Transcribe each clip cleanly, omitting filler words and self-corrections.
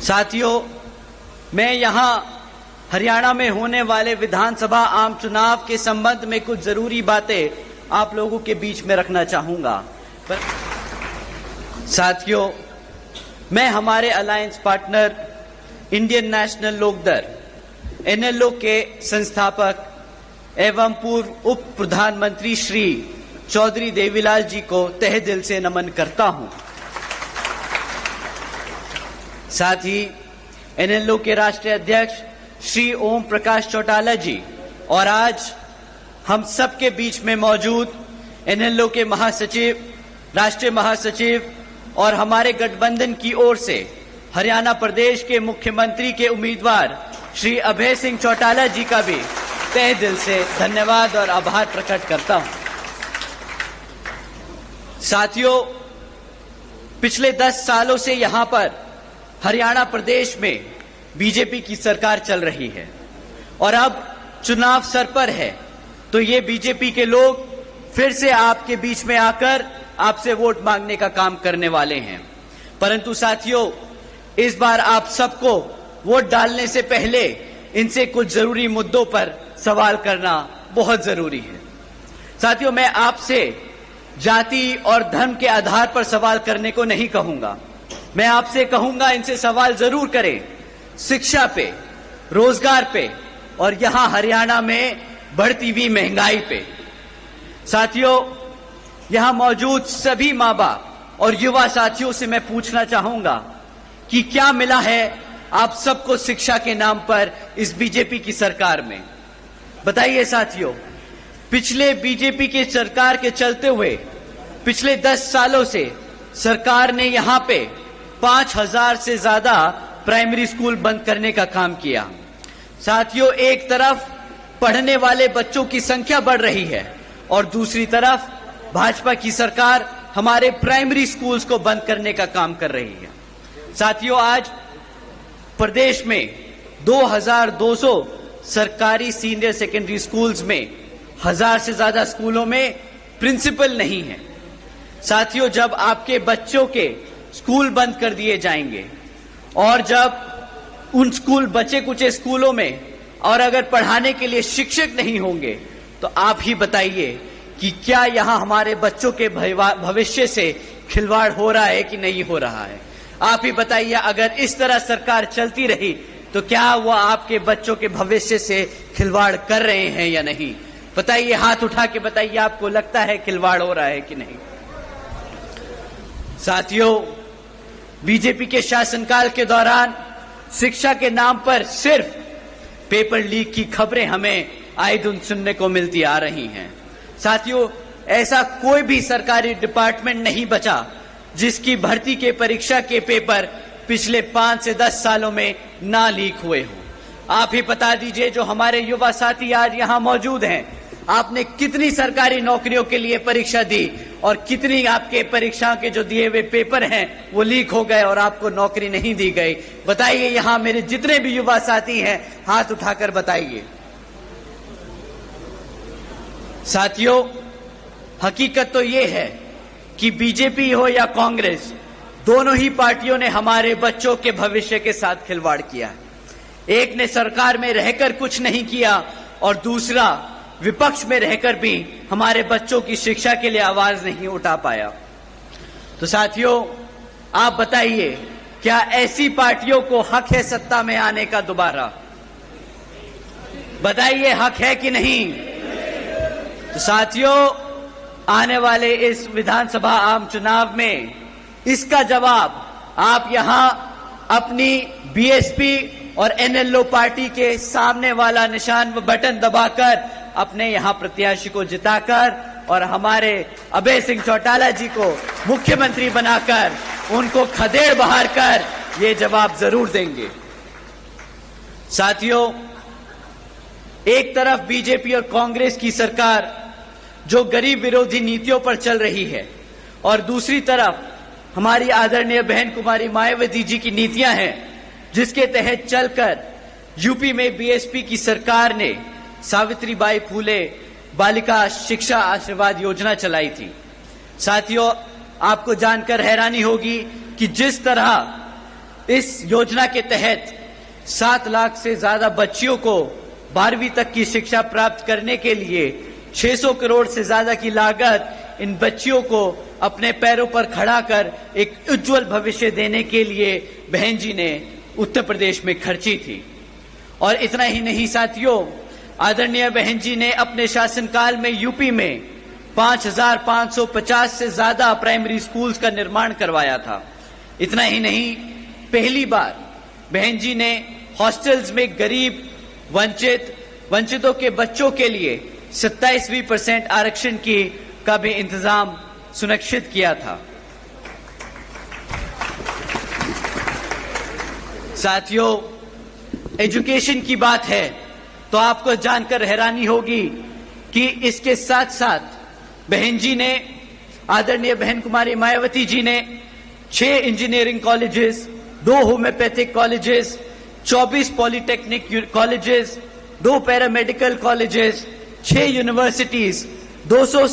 साथियों, मैं यहां हरियाणा में होने वाले विधानसभा आम चुनाव के संबंध में कुछ जरूरी बातें आप लोगों के बीच में रखना चाहूंगा। साथियों, मैं हमारे alliance partner Indian National Lokdal NLO के संस्थापक एवं पूर्व उप प्रधानमंत्री श्री चौधरी देवीलाल जी को तहे दिल से नमन करता हूं। साथ ही एनएलओ के राष्ट्रीय अध्यक्ष श्री ओम प्रकाश चौटाला जी और आज हम सबके बीच में मौजूद एनएलओ के महासचिव, राष्ट्रीय महासचिव और हमारे गठबंधन की ओर से हरियाणा प्रदेश के मुख्यमंत्री के उम्मीदवार श्री अभय सिंह चौटाला जी का भी तहे दिल से धन्यवाद और आभार प्रकट करता हूं। साथियों, पिछले 10 सालों से यहां पर हरियाणा प्रदेश में बीजेपी की सरकार चल रही है और अब चुनाव सर पर है, तो ये बीजेपी के लोग फिर से आपके बीच में आकर आपसे वोट मांगने का काम करने वाले हैं। परंतु साथियों, इस बार आप सबको वोट डालने से पहले इनसे कुछ जरूरी मुद्दों पर सवाल करना बहुत जरूरी है। साथियों, मैं आपसे जाति और धर्म के आधार पर सवाल करने को नहीं कहूंगा। मैं आपसे कहूंगा इनसे सवाल जरूर करें शिक्षा पे, रोजगार पे और यहां हरियाणा में बढ़ती हुई महंगाई पे। साथियों, यहां मौजूद सभी मां बाप और युवा साथियों से मैं पूछना चाहूंगा कि क्या मिला है आप सबको शिक्षा के नाम पर इस बीजेपी की सरकार में? बताइए साथियों, पिछले बीजेपी के सरकार के चलते हुए पिछले 10 सालों से सरकार ने यहां पे 5000 से ज्यादा प्राइमरी स्कूल बंद करने का काम किया। साथियों, एक तरफ पढ़ने वाले बच्चों की संख्या बढ़ रही है और दूसरी तरफ भाजपा की सरकार हमारे प्राइमरी स्कूल्स को बंद करने का काम कर रही है। साथियों, आज प्रदेश में 2200 सरकारी सीनियर सेकेंडरी स्कूल्स में 1000 से ज्यादा स्कूलों में प्रिंसिपल नहीं है। साथियों, जब आपके बच्चों के स्कूल बंद कर दिए जाएंगे और जब उन स्कूल बचे कुचे स्कूलों में और अगर पढ़ाने के लिए शिक्षक नहीं होंगे, तो आप ही बताइए कि क्या यहां हमारे बच्चों के भविष्य से खिलवाड़ हो रहा है कि नहीं हो रहा है? आप ही बताइए, अगर इस तरह सरकार चलती रही तो क्या वो आपके बच्चों के भविष्य से खिलवाड़ कर रहे हैं या नहीं? बताइए, हाथ उठा के बताइए, आपको लगता है खिलवाड़ हो रहा है कि नहीं? साथियों, बीजेपी के शासनकाल के दौरान शिक्षा के नाम पर सिर्फ पेपर लीक की खबरें हमें आए दिन सुनने को मिलती आ रही हैं। साथियों, ऐसा कोई भी सरकारी डिपार्टमेंट नहीं बचा जिसकी भर्ती के परीक्षा के पेपर पिछले 5 से 10 सालों में ना लीक हुए हों। आप ही बता दीजिए, जो हमारे युवा साथी आज यहां मौजूद हैं, आपने कितनी सरकारी नौकरियों के लिए परीक्षा दी और कितनी आपके परीक्षा के जो दिए हुए पेपर हैं वो लीक हो गए और आपको नौकरी नहीं दी गई? बताइए, यहां मेरे जितने भी युवा साथी हैं, हाथ उठाकर बताइए। साथियों, हकीकत तो ये है कि बीजेपी हो या कांग्रेस, दोनों ही पार्टियों ने हमारे बच्चों के भविष्य के साथ खिलवाड़ किया। एक ने सरकार में रहकर कुछ नहीं किया और दूसरा विपक्ष में रहकर भी हमारे बच्चों की शिक्षा के लिए आवाज नहीं उठा पाया। तो साथियों, आप बताइए, क्या ऐसी पार्टियों को हक है सत्ता में आने का दोबारा? बताइए, हक है कि नहीं? तो साथियों, आने वाले इस विधानसभा आम चुनाव में इसका जवाब आप यहां अपनी बीएसपी और एनएलओ पार्टी के सामने वाला निशान व बटन दबाकर अपने यहां प्रत्याशी को जिताकर और हमारे अभय सिंह चौटाला जी को मुख्यमंत्री बनाकर उनको खदेड़ बहार कर ये जवाब जरूर देंगे। साथियों, एक तरफ बीजेपी और कांग्रेस की सरकार जो गरीब विरोधी नीतियों पर चल रही है और दूसरी तरफ हमारी आदरणीय बहन कुमारी मायावती जी की नीतियां हैं, जिसके तहत चलकर यूपी में बीएसपी की सरकार ने सावित्रीबाई फूले बालिका शिक्षा आशीर्वाद योजना चलाई थी। साथियों, आपको जानकर हैरानी होगी कि जिस तरह इस योजना के तहत 7 लाख से ज्यादा बच्चियों को 12वीं तक की शिक्षा प्राप्त करने के लिए 600 करोड़ से ज्यादा की लागत इन बच्चियों को अपने पैरों पर खड़ा कर एक उज्जवल भविष्य देने के लिए बहन जी ने उत्तर प्रदेश में खर्ची थी। और इतना ही नहीं साथियों, आदरणीय बहन जी ने अपने शासनकाल में यूपी में 5,550 से ज्यादा प्राइमरी स्कूल्स का निर्माण करवाया था। इतना ही नहीं, पहली बार बहन जी ने हॉस्टल्स में गरीब वंचितों के बच्चों के लिए 27% आरक्षण का भी इंतजाम सुनिश्चित किया था। साथियों, एजुकेशन की बात है तो आपको जानकर हैरानी होगी कि इसके साथ साथ बहन जी ने, आदरणीय बहन कुमारी मायावती जी ने 6 engineering colleges, 2 homeopathic colleges, 24 polytechnic colleges, 2 paramedical colleges, 6 universities, 200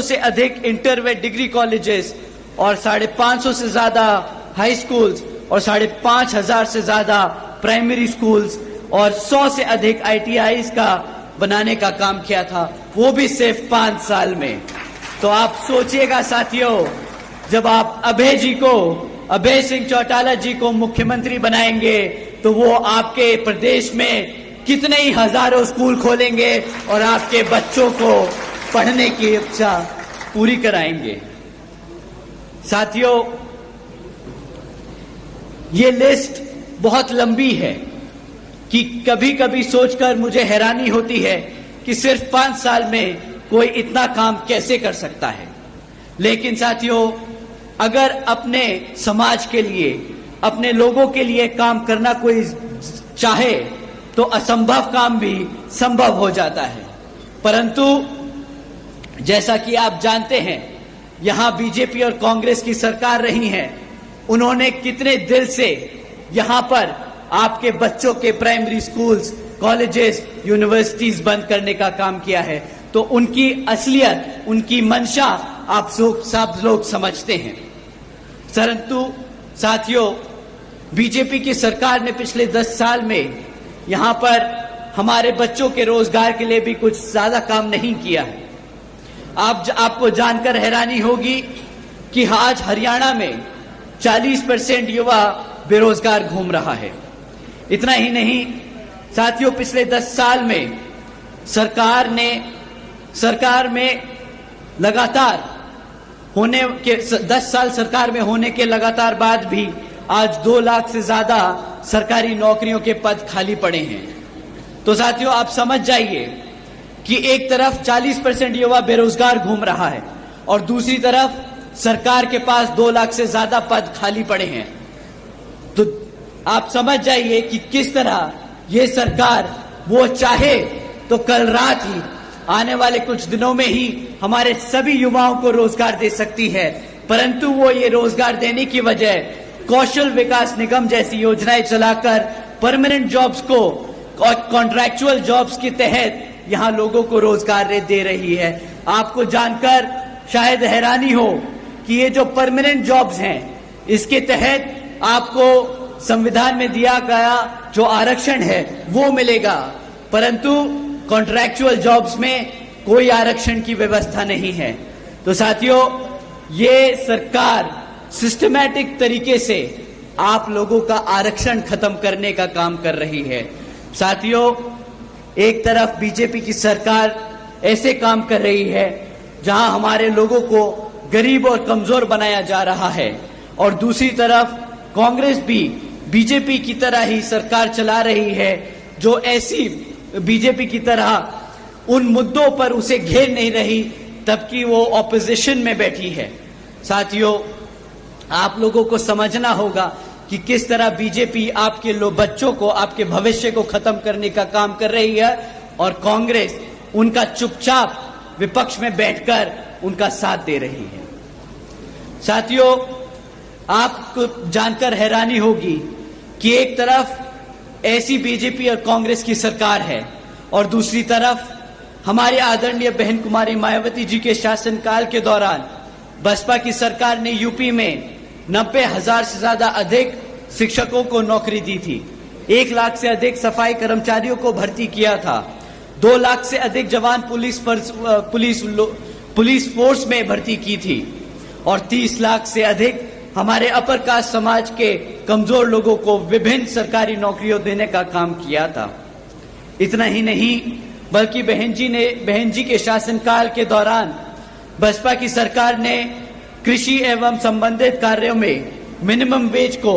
से अधिक इंटर व डिग्री कॉलेजेस और 550 से ज्यादा हाई स्कूल्स और 5,500 से ज्यादा प्राइमरी स्कूल्स और 100 से अधिक ITIs का बनाने का काम किया था, वो भी सिर्फ 5 साल में। तो आप सोचिएगा साथियों, जब आप अभय सिंह चौटाला जी को मुख्यमंत्री बनाएंगे तो वो आपके प्रदेश में कितने ही हजारों स्कूल खोलेंगे और आपके बच्चों को पढ़ने की इच्छा पूरी कराएंगे। साथियों, ये लिस्ट बहुत लंबी है कि कभी कभी सोचकर मुझे हैरानी होती है कि सिर्फ 5 साल में कोई इतना काम कैसे कर सकता है। लेकिन साथियों, अगर अपने समाज के लिए, अपने लोगों के लिए काम करना कोई चाहे तो असंभव काम भी संभव हो जाता है। परंतु जैसा कि आप जानते हैं, यहां बीजेपी और कांग्रेस की सरकार रही है, उन्होंने कितने दिल से यहां पर आपके बच्चों के प्राइमरी स्कूल्स, कॉलेजेस, यूनिवर्सिटीज बंद करने का काम किया है। तो उनकी असलियत, उनकी मंशा आप सब लोग समझते हैं। परंतु साथियों, बीजेपी की सरकार ने पिछले 10 साल में यहां पर हमारे बच्चों के रोजगार के लिए भी कुछ ज्यादा काम नहीं किया है। आपको जानकर हैरानी होगी कि आज हरियाणा में 40% युवा बेरोजगार घूम रहा है। इतना ही नहीं साथियों, पिछले 10 साल में सरकार में लगातार 10 साल सरकार में होने के लगातार बाद भी आज 2 लाख से ज्यादा सरकारी नौकरियों के पद खाली पड़े हैं। तो साथियों, आप समझ जाइए कि एक तरफ 40% युवा बेरोजगार घूम रहा है और दूसरी तरफ सरकार के पास 2 लाख से ज्यादा पद खाली पड़े हैं। तो आप समझ जाइए कि किस तरह ये सरकार, वो चाहे तो कल रात ही, आने वाले कुछ दिनों में ही हमारे सभी युवाओं को रोजगार दे सकती है। परंतु वो ये रोजगार देने की बजाय कौशल विकास निगम जैसी योजनाएं चलाकर परमानेंट जॉब्स को और कॉन्ट्रैक्चुअल जॉब्स के तहत यहां लोगों को रोजगार दे रही है। आपको जानकर शायद हैरानी हो कि ये जो परमानेंट जॉब्स हैं, इसके तहत आपको संविधान में दिया गया जो आरक्षण है वो मिलेगा, परंतु कॉन्ट्रैक्चुअल जॉब्स में कोई आरक्षण की व्यवस्था नहीं है। तो साथियों, ये सरकार सिस्टमैटिक तरीके से आप लोगों का आरक्षण खत्म करने का काम कर रही है। साथियों, एक तरफ बीजेपी की सरकार ऐसे काम कर रही है जहां हमारे लोगों को गरीब और कमजोर बनाया जा रहा है, और दूसरी तरफ कांग्रेस भी बीजेपी की तरह ही सरकार चला रही है जो ऐसी बीजेपी की तरह उन मुद्दों पर उसे घेर नहीं रही तबकि वो ऑपोजिशन में बैठी है। साथियों, आप लोगों को समझना होगा कि किस तरह बीजेपी आपके बच्चों को, आपके भविष्य को खत्म करने का काम कर रही है और कांग्रेस उनका चुपचाप विपक्ष में बैठकर उनका साथ दे रही है। साथियों, आपको जानकर हैरानी होगी कि एक तरफ ऐसी बीजेपी और कांग्रेस की सरकार है और दूसरी तरफ हमारे आदरणीय बहन कुमारी मायावती जी के शासनकाल के दौरान बसपा की सरकार ने यूपी में 90,000 से ज्यादा अधिक शिक्षकों को नौकरी दी थी, 1 लाख से अधिक सफाई कर्मचारियों को भर्ती किया था, 2 लाख से अधिक जवान पुलिस फोर्स में भर्ती की थी और 30 लाख से अधिक हमारे अपर कास्ट समाज के कमजोर लोगों को विभिन्न सरकारी नौकरियों देने का काम किया था। इतना ही नहीं बल्कि बहन जी के शासनकाल के दौरान बसपा की सरकार ने कृषि एवं संबंधित कार्यों में मिनिमम वेज को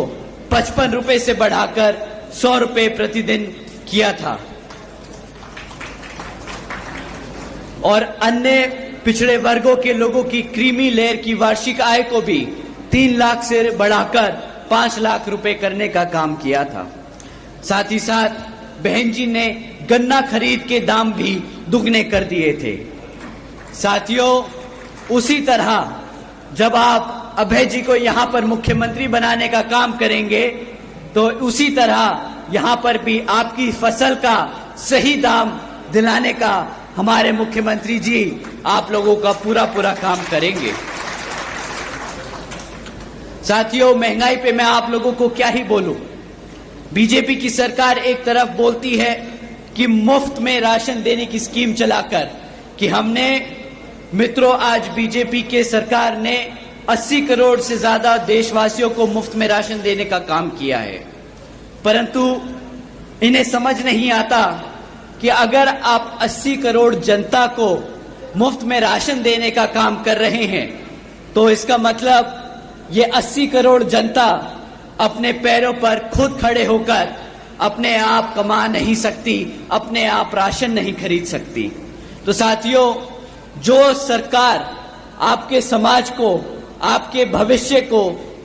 55 रुपए से बढ़ाकर 100 रुपए प्रतिदिन किया था और अन्य पिछड़े वर्गों के लोगों की क्रीमी लेयर की वार्षिक आय को भी 3 लाख से बढ़ाकर 5 लाख रुपए करने का काम किया था। साथ ही साथ बहन जी ने गन्ना खरीद के दाम भी दुगने कर दिए थे। साथियों, उसी तरह जब आप अभय जी को यहां पर मुख्यमंत्री बनाने का काम करेंगे तो उसी तरह यहां पर भी आपकी फसल का सही दाम दिलाने का हमारे मुख्यमंत्री जी आप लोगों का पूरा काम करेंगे। साथियों, महंगाई पे मैं आप लोगों को क्या ही बोलूं। बीजेपी की सरकार एक तरफ बोलती है कि मुफ्त में राशन देने की स्कीम चलाकर कि हमने मित्रों आज बीजेपी के सरकार ने 80 करोड़ से ज्यादा देशवासियों को मुफ्त में राशन देने का काम किया है, परंतु इन्हें समझ नहीं आता कि अगर आप 80 करोड़ जनता को मुफ्त में राशन देने का काम कर रहे हैं तो इसका मतलब ये 80 करोड़ जनता अपने पैरों पर खुद खड़े होकर अपने आप कमा नहीं सकती, अपने आप राशन नहीं खरीद सकती। तो साथियों, जो सरकार आपके समाज को, आपके भविष्य को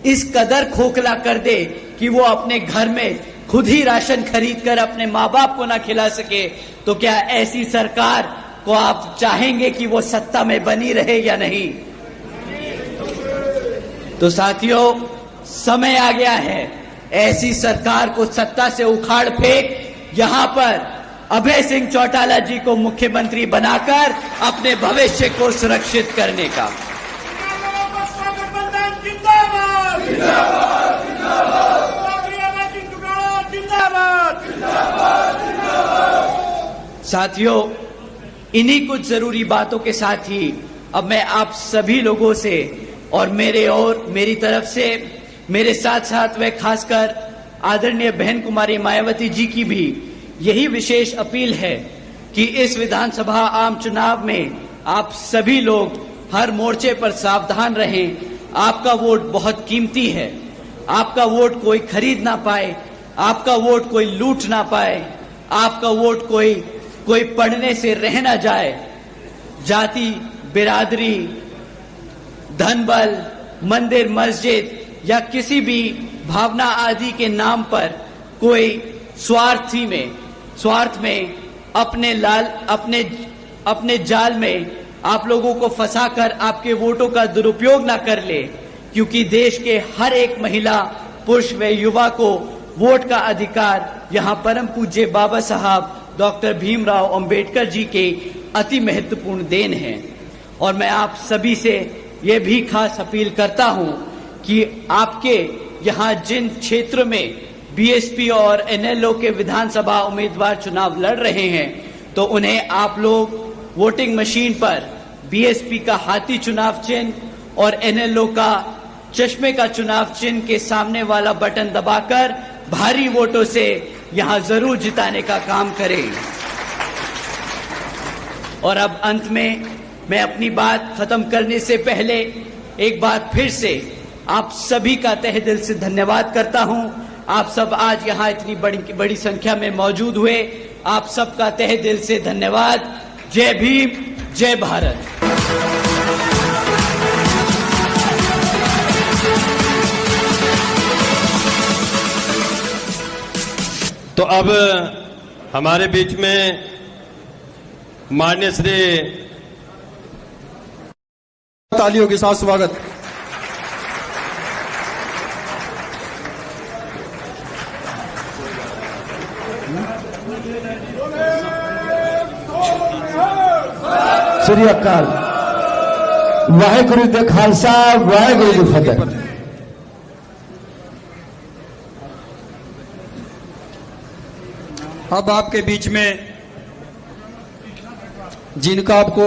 इस कदर खोखला कर दे कि वो अपने घर में खुद ही राशन खरीद कर अपने माँ बाप को ना खिला सके, तो क्या ऐसी सरकार को आप चाहेंगे कि वो सत्ता में बनी रहे या नहीं? तो साथियों, समय आ गया है ऐसी सरकार को सत्ता से उखाड़ फेंक यहां पर अभय सिंह चौटाला जी को मुख्यमंत्री बनाकर अपने भविष्य को सुरक्षित करने का। साथियों, इन्हीं कुछ जरूरी बातों के साथ ही अब मैं आप सभी लोगों से और मेरी तरफ से मेरे साथ साथ व खासकर आदरणीय बहन कुमारी मायावती जी की भी यही विशेष अपील है कि इस विधानसभा आम चुनाव में आप सभी लोग हर मोर्चे पर सावधान रहें। आपका वोट बहुत कीमती है, आपका वोट कोई खरीद ना पाए, आपका वोट कोई लूट ना पाए, आपका वोट कोई पढ़ने से रह ना जाए। जाति, बिरादरी, धन बल, मंदिर मस्जिद या किसी भी भावना आदि के नाम पर कोई स्वार्थ में अपने जाल में आप लोगों को फंसाकर आपके वोटों का दुरुपयोग ना कर ले, क्योंकि देश के हर एक महिला, पुरुष व युवा को वोट का अधिकार यहाँ परम पूज्य बाबा साहब डॉक्टर भीमराव अंबेडकर जी के अति महत्वपूर्ण देन है। और मैं आप सभी से यह भी खास अपील करता हूं कि आपके यहाँ जिन क्षेत्र में बीएसपी और एनएलओ के विधानसभा उम्मीदवार चुनाव लड़ रहे हैं, तो उन्हें आप लोग वोटिंग मशीन पर बीएसपी का हाथी चुनाव चिन्ह और एनएलओ का चश्मे का चुनाव चिन्ह के सामने वाला बटन दबाकर भारी वोटों से यहां जरूर जिताने का काम करें। और अब अंत में मैं अपनी बात खत्म करने से पहले एक बार फिर से आप सभी का तहे दिल से धन्यवाद करता हूं। आप सब आज यहाँ इतनी बड़ी संख्या में मौजूद हुए, आप सबका तहे दिल से धन्यवाद। जय भीम, जय भारत। तो अब हमारे बीच में माननीय श्री, तालियों के साथ स्वागत। श्री अकाल वाहेगुरु दे खालसा वाहेगुरु जी फतेह। अब आपके बीच में जिनका आपको